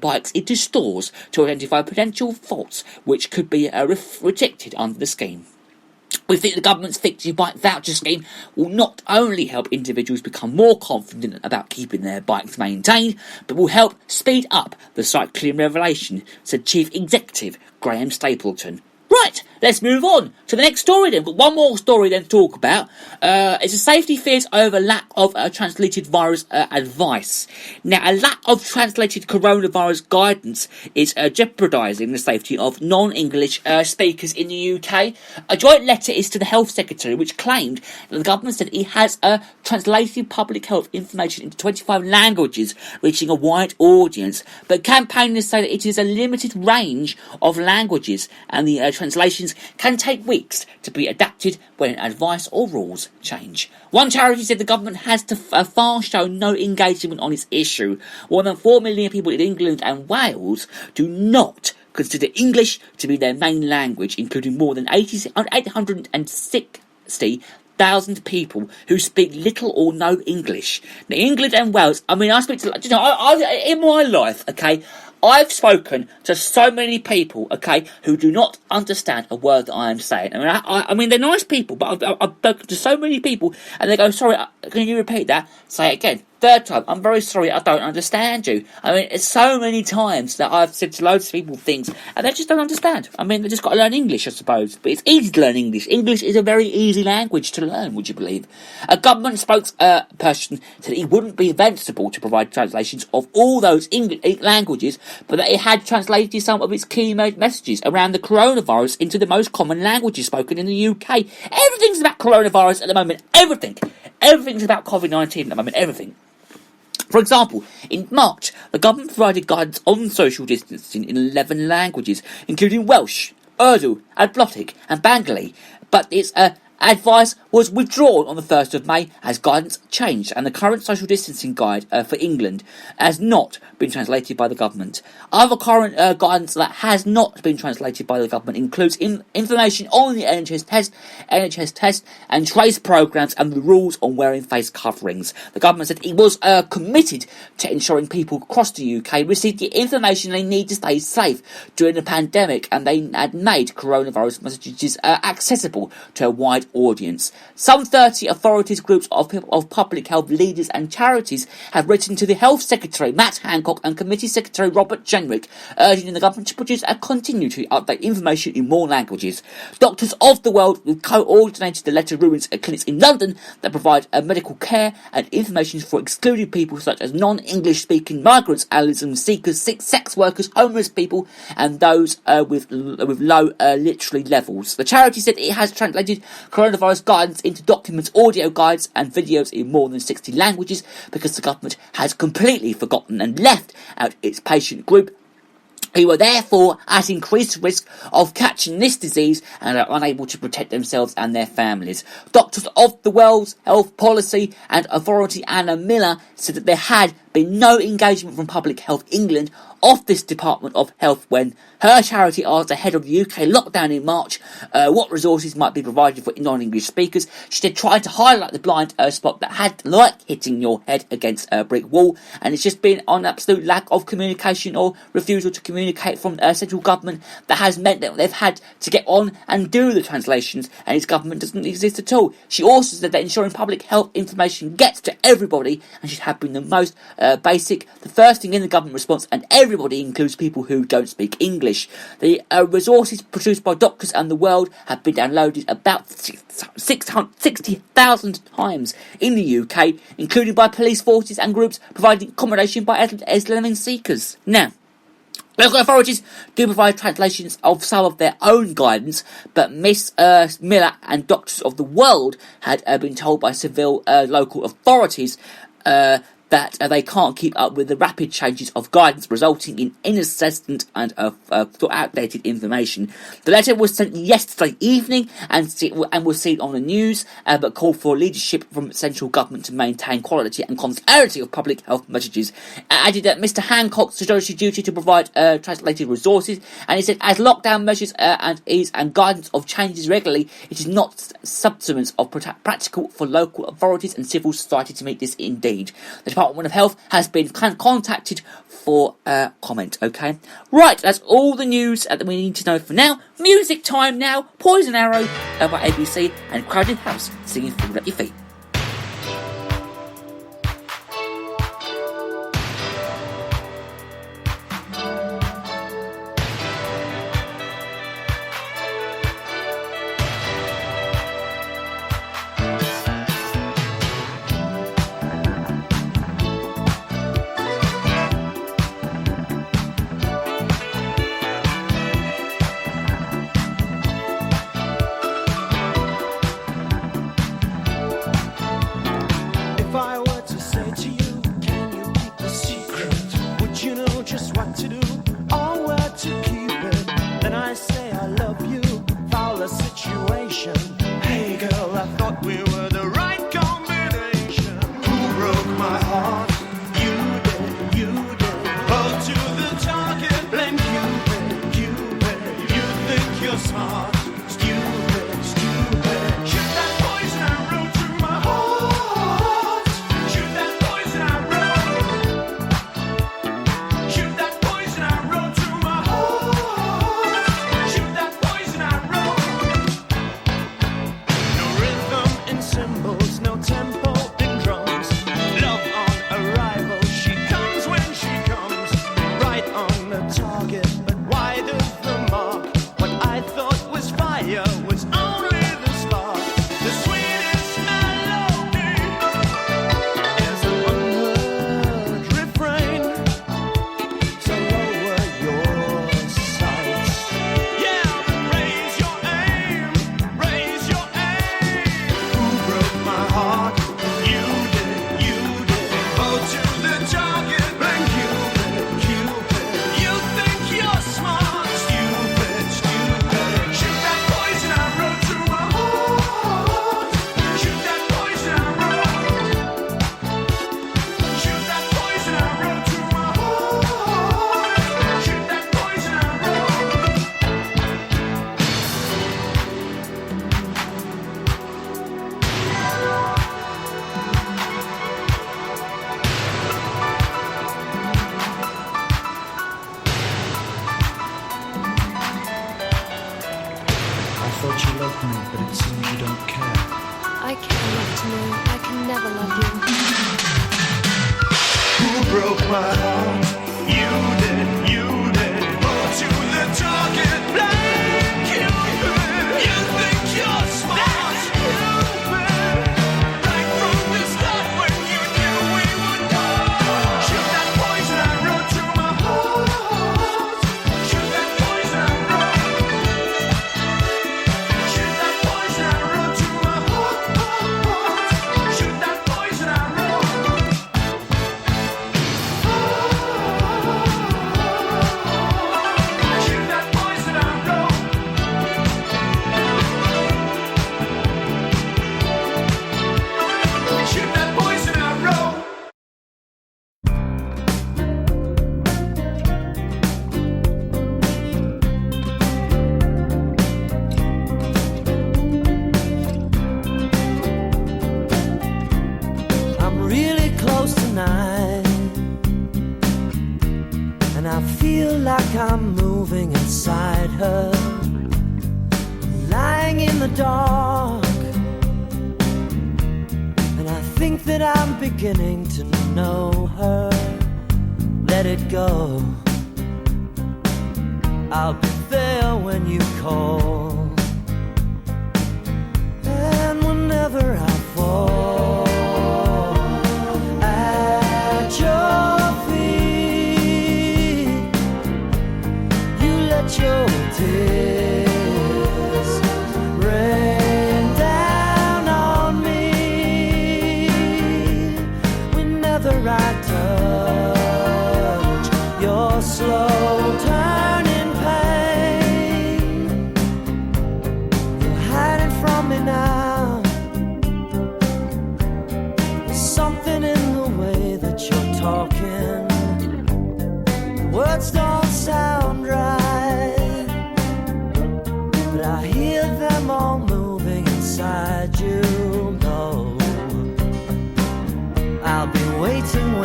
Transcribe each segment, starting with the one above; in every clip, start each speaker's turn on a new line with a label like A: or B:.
A: bikes into stores to identify potential faults which could be rejected under the scheme. We think the government's Fix Your Bike voucher scheme will not only help individuals become more confident about keeping their bikes maintained, but will help speed up the cycling revolution, said Chief Executive Graham Stapleton. Right, let's move on to the next story then. We've got one more story then to talk about. It's a safety fears over lack of translated virus advice. Now, a lack of translated coronavirus guidance is jeopardising the safety of non-English speakers in the UK. A joint letter is to the Health Secretary, which claimed that the government said it has translated public health information into 25 languages, reaching a wide audience. But campaigners say that it is a limited range of languages, and the translations can take weeks to be adapted when advice or rules change. One charity said the government has far shown no engagement on this issue. More than 4 million people in England and Wales do not consider English to be their main language, including more than 860,000 people who speak little or no English. Now, England and Wales, I mean, I speak to, in my life, okay, I've spoken to so many people, okay, who do not understand a word that I am saying. I mean, they're nice people, but I've spoken to so many people, and they go, sorry, can you repeat that? Say it again. Third time, I'm very sorry, I don't understand you. I mean, it's so many times that I've said to loads of people things, and they just don't understand. I mean, they just got to learn English, I suppose. But it's easy to learn English. English is a very easy language to learn, would you believe? A government spokesperson said it wouldn't be sensible to provide translations of all those English languages, but that it had translated some of its key messages around the coronavirus into the most common languages spoken in the UK. Everything's about coronavirus at the moment. Everything. Everything's about COVID-19 at the moment. Everything. For example, in March, the government provided guidance on social distancing in 11 languages, including Welsh, Urdu, Adblotic and Bengali, but its advice was withdrawn on the 1st of May as guidance changed, and the current social distancing guide for England has not been translated by the government. Other current guidance that has not been translated by the government includes information on the NHS test and trace programmes and the rules on wearing face coverings. The government said it was committed to ensuring people across the UK received the information they need to stay safe during the pandemic, and they had made coronavirus messages accessible to a wide audience. Some 30 authorities, groups of public health leaders and charities have written to the Health Secretary Matt Hancock and Committee Secretary Robert Jenrick, urging the government to produce and continue to update information in more languages. Doctors of the World coordinated the letter ruins clinics in London that provide medical care and information for excluded people such as non-English speaking migrants, asylum seekers, sex workers, homeless people and those with low literacy levels. The charity said it has translated coronavirus guidance into documents, audio guides and videos in more than 60 languages because the government has completely forgotten and left out its patient group who are therefore at increased risk of catching this disease and are unable to protect themselves and their families. Doctors of the World's Health Policy and Authority Anna Miller said that there had been no engagement from Public Health England of this Department of Health when her charity asked ahead of the UK lockdown in March what resources might be provided for non-English speakers. She said tried to highlight the blind spot that had like hitting your head against a brick wall, and it's just been an absolute lack of communication or refusal to communicate from central government that has meant that they've had to get on and do the translations, and its government doesn't exist at all. She also said that ensuring public health information gets to everybody, and should have been the most basic, the first thing in the government response, and everybody includes people who don't speak English. The resources produced by Doctors and the World have been downloaded about 60,000 times in the UK, including by police forces and groups providing accommodation by asylum seekers. Now, local authorities do provide translations of some of their own guidance, but Miss Miller and Doctors of the World had been told by civil local authorities that they can't keep up with the rapid changes of guidance, resulting in inconsistent and outdated information. The letter was sent yesterday evening and was seen on the news, but called for leadership from central government to maintain quality and continuity of public health messages. Added that Mr Hancock's statutory duty to provide translated resources, and he said as lockdown measures and guidance of changes regularly, it is not substance of practical for local authorities and civil society to meet this indeed. The Department of Health has been contacted for a comment, okay? Right, that's all the news that we need to know for now. Music time now. Poison Arrow by ABC and Crowded House singing Fall at Your Feet.
B: Beginning to know her, let it go. I'll be there when you call, and whenever I fall at your feet, you let your tears rain down on me. Whenever I touch your slow turning pain, you're hiding from me now. There's something in the way that you're talking. Words don't sound right, but I hear them all moving inside you. No, I'll be waiting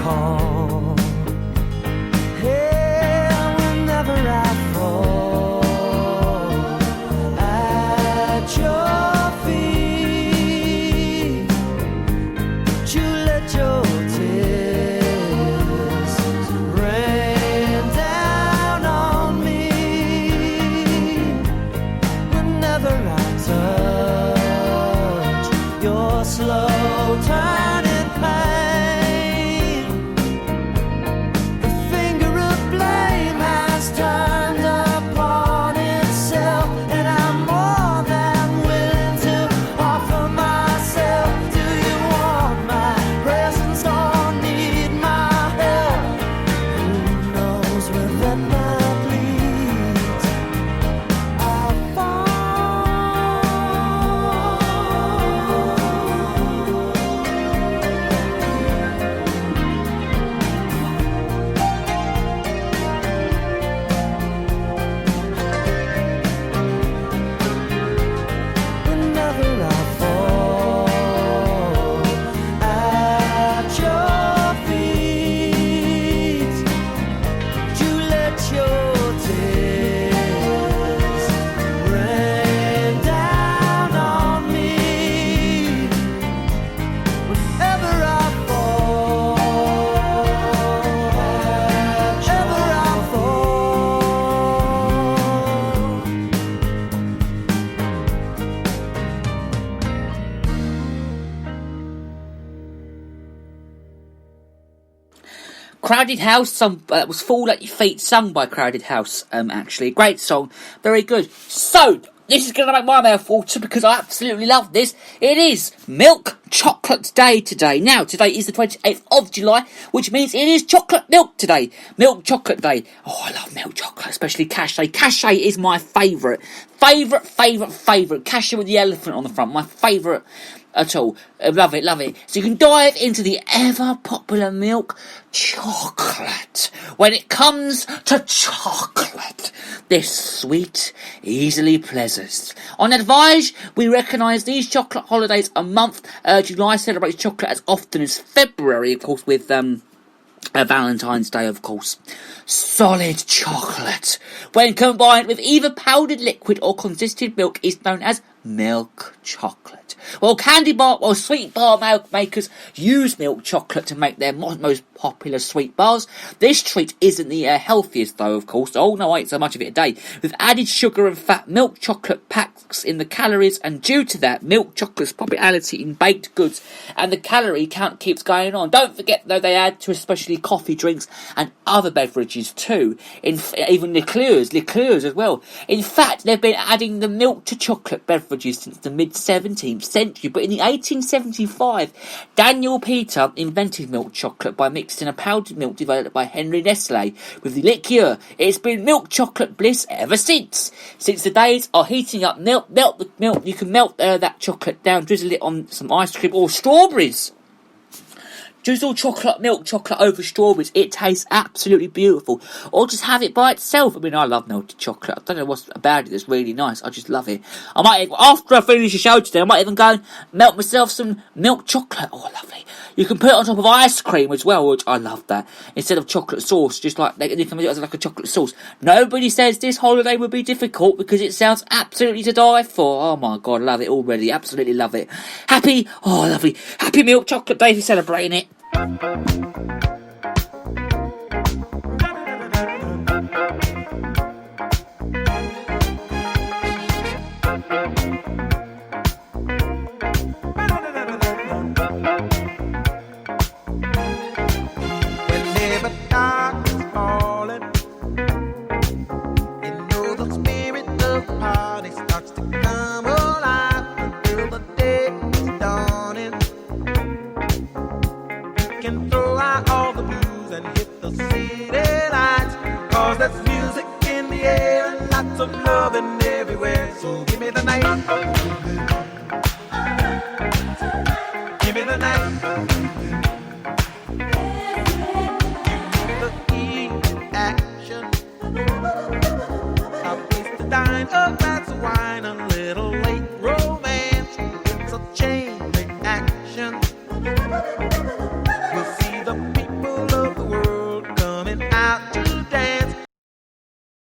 B: call. Hey, whenever I fall at your feet, would you let your tears rain down on me? Whenever I touch your slow turning pain, the finger of blame has turned upon itself, and I'm more than willing to offer myself. Do you want my presence or need my help? Who knows where that might lead? I'll fall. Whenever I fall at your feet, would you let your tears rain down on me? Whenever I fall, whenever I fall.
A: Crowded House, that was Fall at Your Feet, sung by Crowded House, actually. Great song, very good. So, this is going to make my mouth water because I absolutely love this. It is Milk Chocolate Day today. Now, today is the 28th of July, which means it is chocolate milk today. Milk Chocolate Day. Oh, I love milk chocolate, especially Cachet. Cachet is my favourite. Favourite. Cachet with the elephant on the front, my favourite at all. Love it. So you can dive into the ever popular milk chocolate. When it comes to chocolate, they're sweet, easily pleasant. On Advise, we recognise these chocolate holidays a month. July celebrates chocolate as often as February, of course, with Valentine's Day, of course. Solid chocolate, when combined with either powdered liquid or consistent milk, is known as milk chocolate. Well, candy bar or sweet bar makers use milk chocolate to make their most popular sweet bars. This treat isn't the healthiest, though, of course. Oh no, I eat so much of it a day. With added sugar and fat, milk chocolate packs in the calories, and due to that, milk chocolate's popularity in baked goods and the calorie count keeps going on. Don't forget, though, they add to especially coffee drinks and other beverages too. Even liqueurs as well. In fact, they've been adding the milk to chocolate beverages since the mid-17th century, but in the 1875, Daniel Peter invented milk chocolate by mixing a powdered milk developed by Henry Nestle with the liqueur. It's been milk chocolate bliss ever since. Since the days are heating up, melt the milk. You can melt that chocolate down, drizzle it on some ice cream or strawberries. Drizzle milk chocolate over strawberries. It tastes absolutely beautiful. Or just have it by itself. I mean, I love melted chocolate. I don't know what's about it that's really nice. I just love it. I might, after I finish the show today, I might even go and melt myself some milk chocolate. Oh, lovely. You can put it on top of ice cream as well, which I love that. Instead of chocolate sauce, just like, you can do it as like a chocolate sauce. Nobody says this holiday would be difficult because it sounds absolutely to die for. Oh my God, love it already. Absolutely love it. Lovely. Happy Milk Chocolate Day for celebrating it.
C: Whenever dark is falling, you know the spirit of the party starts to come alive until the day is dawning. You can throw out all the blues and hit the city lights, 'cause there's music in the air and lots of loving everywhere. So give me the night. Give me the night. Action. I'll face the dine of